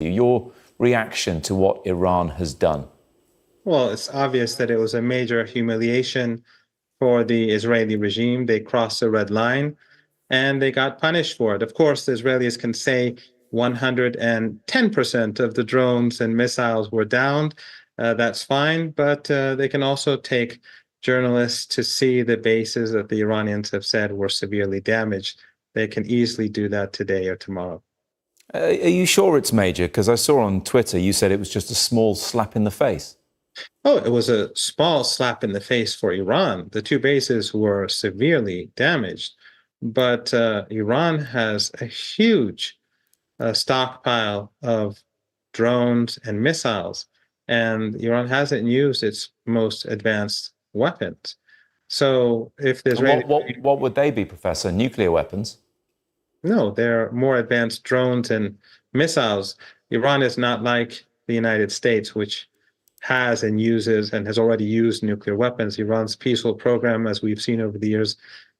Your reaction to what Iran has done? Well, it's obvious that it was a major humiliation for the Israeli regime. They crossed the red line and they got punished for it. Of course, the Israelis can say 110% of the drones and missiles were downed. That's fine, but they can also take journalists to see the bases that the Iranians have said were severely damaged. They can easily do that today or tomorrow. Are you sure it's major? Because I saw on Twitter you said it was just a small slap in the face. Oh, it was a small slap in the face for Iran. The two bases were severely damaged, but Iran has a huge stockpile of drones and missiles, and Iran hasn't used its most advanced weapons. So if the And Israeli what would they be, Professor? Nuclear weapons? No, they're more advanced drones and missiles. Iran is not like the United States, which has and uses and has already used nuclear weapons. Iran's peaceful program, as we've seen over the years,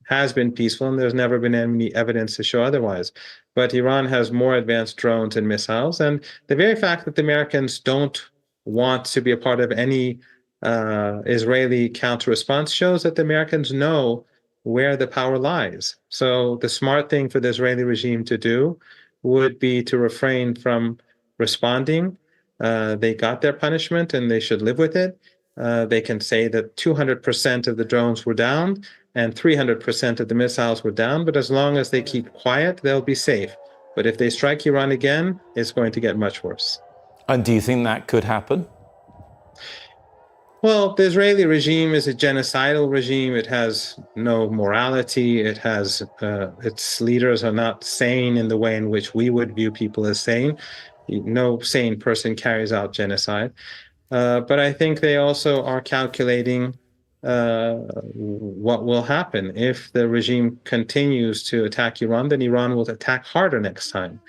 has been peaceful, and there's never been any evidence to show otherwise. But Iran has more advanced drones and missiles, and the very fact that the Americans don't want to be a part of any Israeli counter-response shows that the Americans know where the power lies. So the smart thing for the Israeli regime to do would be to refrain from responding. They got their punishment and they should live with it. They can say that 200% of the drones were down and 300% of the missiles were down, but as long as they keep quiet, they'll be safe. But if they strike Iran again, it's going to get much worse. And do you think that could happen? Well, the Israeli regime is a genocidal regime. It has no morality. It has its leaders are not sane in the way in which we would view people as sane. No sane person carries out genocide. But I think they also are calculating what will happen. If the regime continues to attack Iran, then Iran will attack harder next time.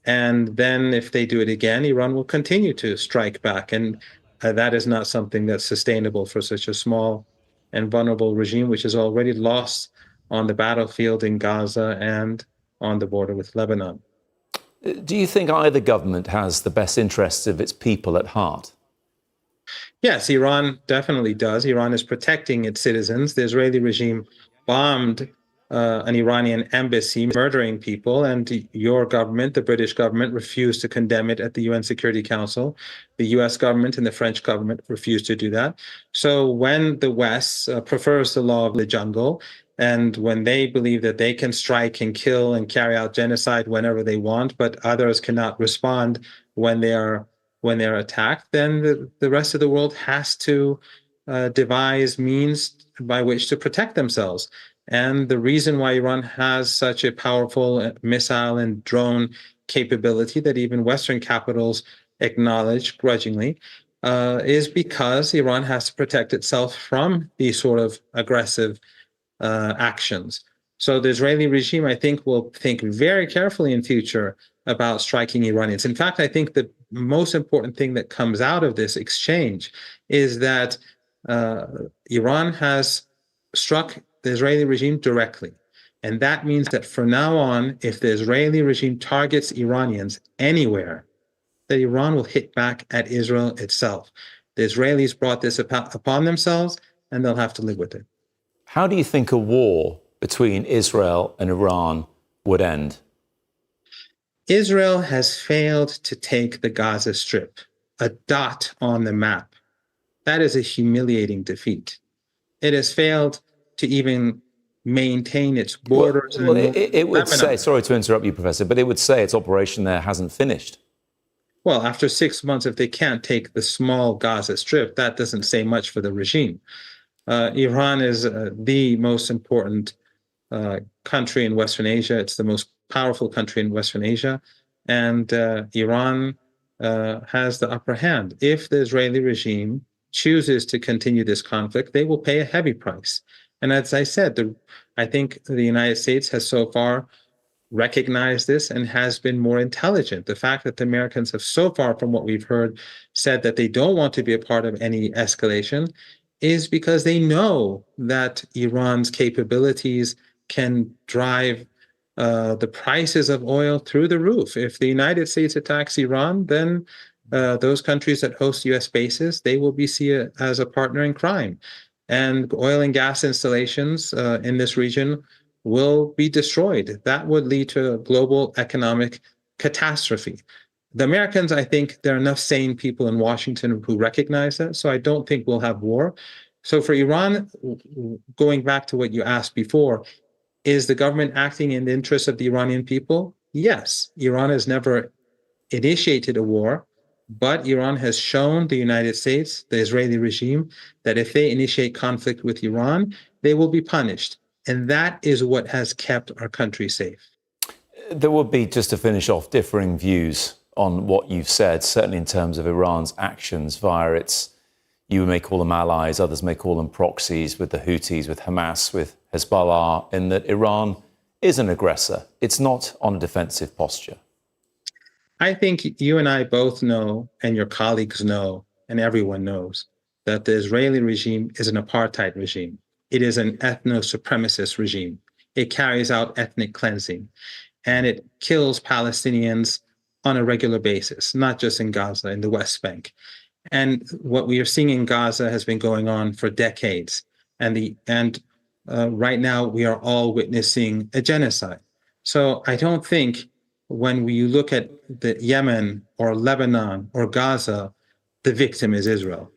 And then if they do it again, Iran will continue to strike back. And that is not something that's sustainable for such a small and vulnerable regime, which is already lost on the battlefield in Gaza and on the border with Lebanon. Do you think either government has the best interests of its people at heart? Yes, Iran definitely does. Iran is protecting its citizens. The Israeli regime bombed an Iranian embassy, murdering people, and your government, the British government, refused to condemn it at the UN Security Council. The US government and the French government refused to do that. So when the West prefers the law of the jungle, and when they believe that they can strike and kill and carry out genocide whenever they want, but others cannot respond when they're attacked, then the rest of the world has to devise means by which to protect themselves. And the reason why Iran has such a powerful missile and drone capability that even Western capitals acknowledge grudgingly is because Iran has to protect itself from these sort of aggressive actions. So the Israeli regime, I think, will think very carefully in future about striking Iranians. In fact, I think the most important thing that comes out of this exchange is that uh, Iran has struck the Israeli regime directly. And that means that from now on, if the Israeli regime targets Iranians anywhere, that Iran will hit back at Israel itself. The Israelis brought this upon themselves, and they'll have to live with it. How do you think a war between Israel and Iran would end? Israel has failed to take the Gaza Strip, a dot on the map. That is a humiliating defeat. It has failed to even maintain its borders Well, in it would say, Lebanon. sorry to interrupt you, Professor, but it would say its operation there hasn't finished. Well, after 6 months, if they can't take the small Gaza Strip, that doesn't say much for the regime. Iran is the most important country in Western Asia. It's the most powerful country in Western Asia. And Iran has the upper hand. If the Israeli regime chooses to continue this conflict, they will pay a heavy price. And as I said, I think the United States has so far recognized this and has been more intelligent. The fact that the Americans have so far, from what we've heard, said that they don't want to be a part of any escalation is because they know that Iran's capabilities can drive the prices of oil through the roof. If the United States attacks Iran, then those countries that host U.S. bases, they will be seen as a partner in crime. And oil and gas installations in this region will be destroyed. That would lead to a global economic catastrophe. The Americans, I think there are enough sane people in Washington who recognize that. So I don't think we'll have war. So for Iran, going back to what you asked before, is the government acting in the interest of the Iranian people? Yes. Iran has never initiated a war, but Iran has shown the United States, the Israeli regime, that if they initiate conflict with Iran, they will be punished. And that is what has kept our country safe. There would be, just to finish off, differing views on what you've said, certainly in terms of Iran's actions via its, you may call them allies, others may call them proxies, with the Houthis, with Hamas, with Hezbollah, in that Iran is an aggressor. It's not on a defensive posture. I think you and I both know, and your colleagues know, and everyone knows, that the Israeli regime is an apartheid regime. It is an ethno-supremacist regime. It carries out ethnic cleansing, and it kills Palestinians on a regular basis, not just in Gaza, in the West Bank. And what we are seeing in Gaza has been going on for decades. And right now we are all witnessing a genocide. So I don't think when you look at the Yemen or Lebanon or Gaza, the victim is Israel.